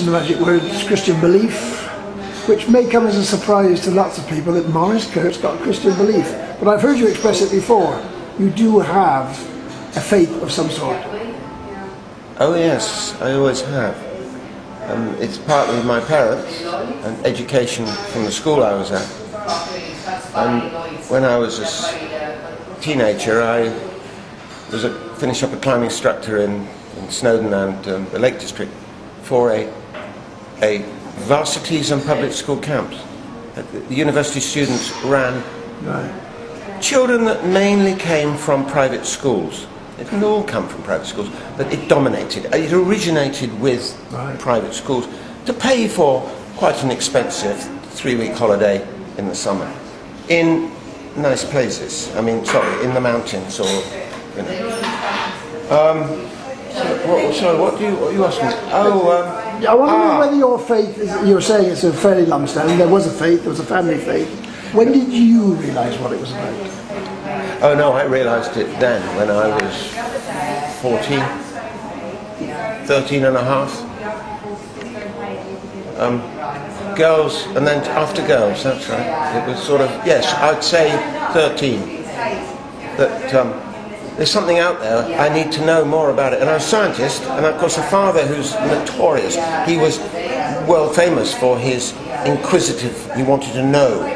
mentioned the magic words Christian belief, which may come as a surprise to lots of people that Maurice Kurt's got a Christian belief. But I've heard you express it before. You do have a faith of some sort. Oh yes, I always have. It's partly my parents and education from the school I was at. And when I was a teenager, I finished up a climbing instructor in Snowdon and the Lake District for a varsities and public school camps. The university students ran children that mainly came from private schools. It didn't all come from private schools, but it dominated. It originated with private schools to pay for quite an expensive 3-week holiday in the summer in nice places. I mean, sorry, in the mountains or, you know. Sorry, what are you asking? I want to know whether your faith, you're saying it's a fairly long standing, there was a faith, there was a family faith. When did you realise what it was about? Oh no, I realised it then when I was 14, 13 and a half. Girls, and then after girls, that's right. It was sort of, yes, I'd say 13. That there's something out there, I need to know more about it. And I'm a scientist, and of course a father who's notorious. He was world famous for his inquisitive, he wanted to know.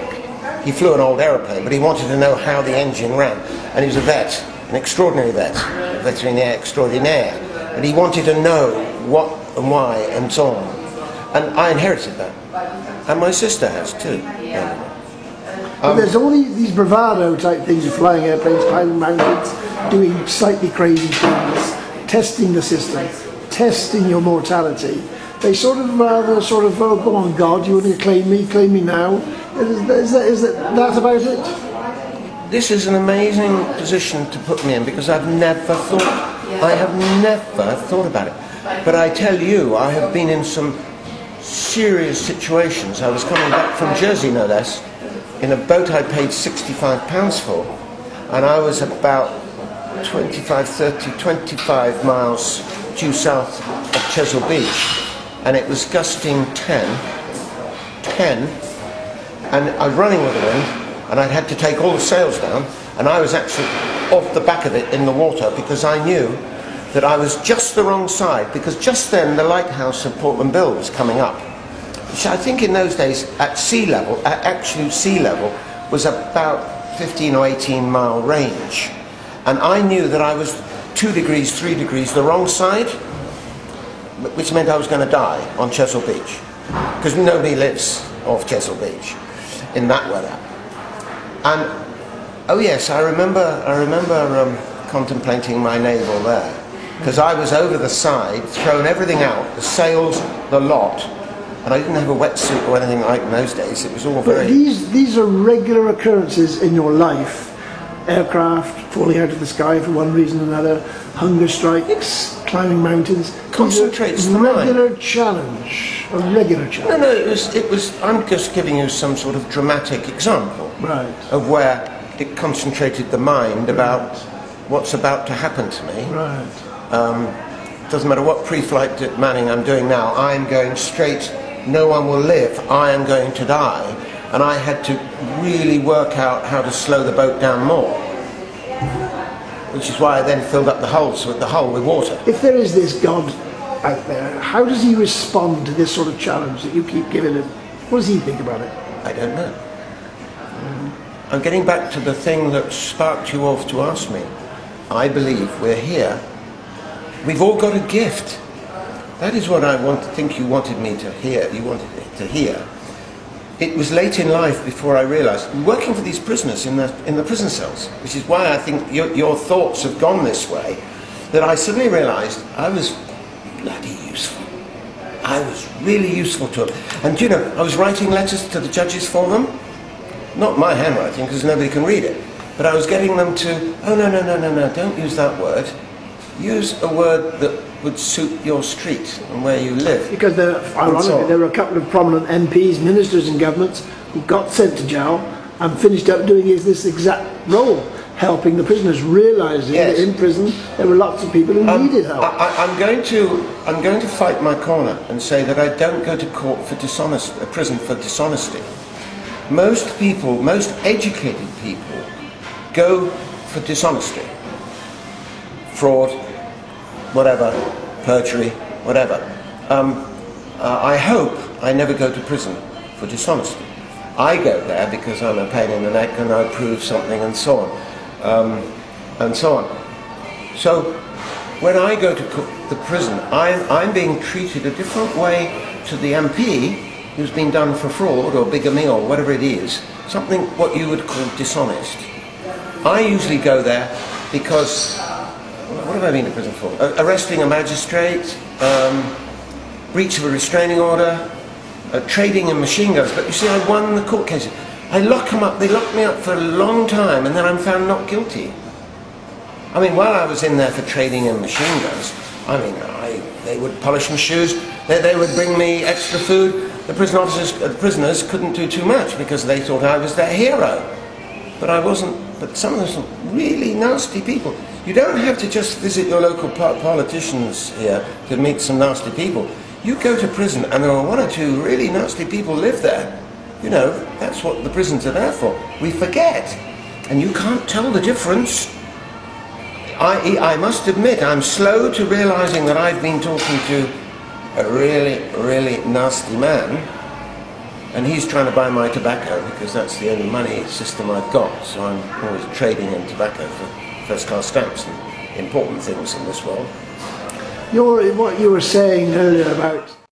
He flew an old aeroplane, but he wanted to know how the engine ran. And he was a vet, an extraordinary vet, a vétérinaire extraordinaire. And he wanted to know what and why and so on. And I inherited that. And my sister has too. But there's all these bravado type things, flying airplanes, climbing mountains, doing slightly crazy things, testing the system, testing your mortality. They sort of oh, go on God, you want to claim me now? Is that about it? This is an amazing position to put me in because I have never thought about it. But I tell you, I have been in some serious situations. I was coming back from Jersey, no less, in a boat I paid £65 for, and I was about 25 miles due south of Chesil Beach, and it was gusting 10, and I was running with the wind, and I'd had to take all the sails down, and I was actually off the back of it in the water because I knew that I was just the wrong side, because just then the lighthouse of Portland Bill was coming up, which I think in those days at sea level, at absolute sea level, was about 15 or 18 mile range. And I knew that I was 2 degrees, 3 degrees the wrong side, which meant I was going to die on Chesil Beach, because nobody lives off Chesil Beach in that weather. And oh yes, I remember contemplating my navel there, because I was over the side, thrown everything out, the sails, the lot, and I didn't have a wetsuit or anything like in those days. It was all very... But these are regular occurrences in your life. Aircraft falling out of the sky for one reason or another, hunger strikes, climbing mountains. Concentrates the mind. No, it was. I'm just giving you some sort of dramatic example of where it concentrated the mind about what's about to happen to me. Doesn't matter what pre-flight manning I'm doing now, I'm going straight, no one will live, I am going to die. And I had to really work out how to slow the boat down more, which is why I then filled up the hull with water. If there is this God out there, how does he respond to this sort of challenge that you keep giving him? What does he think about it? I don't know. I'm getting back to the thing that sparked you off to ask me. I believe we're here. We've all got a gift. That is what I think you wanted me to hear. You wanted me to hear. It was late in life before I realised, working for these prisoners in the prison cells, which is why I think your thoughts have gone this way, that I suddenly realised I was bloody useful. I was really useful to them. And you know, I was writing letters to the judges for them. Not my handwriting, because nobody can read it. But I was getting them to, oh no, don't use that word. Use a word that would suit your street and where you live. Because ironically, there were a couple of prominent MPs, ministers and governments who got sent to jail and finished up doing this exact role. helping the prisoners, realising Yes. that in prison there were lots of people who needed help. I'm going to fight my corner and say that I don't go to court for prison for dishonesty. Most people, most educated people, go for dishonesty, fraud, whatever, perjury, whatever. I hope I never go to prison for dishonesty. I go there because I'm a pain in the neck and I prove something and so on. And so on. So when I go to the prison, I'm being treated a different way to the MP who's been done for fraud or bigamy or whatever it is, something what you would call dishonest. I usually go there because, what have I been to prison for? Arresting a magistrate, breach of a restraining order, trading in machine guns. But you see, I won the court cases. I lock them up, they locked me up for a long time and then I'm found not guilty. I mean, while I was in there for trading in machine guns, I mean, they would polish my shoes, they would bring me extra food. The prisoners couldn't do too much because they thought I was their hero. But I wasn't, but some of them were really nasty people. You don't have to just visit your local politicians here to meet some nasty people. You go to prison and there are one or two really nasty people live there. You know, that's what the prisons are there for. We forget. And you can't tell the difference. I must admit, I'm slow to realising that I've been talking to a really, really nasty man. And he's trying to buy my tobacco because that's the only money system I've got. So I'm always trading in tobacco for first-class stamps and important things in this world. What you were saying earlier about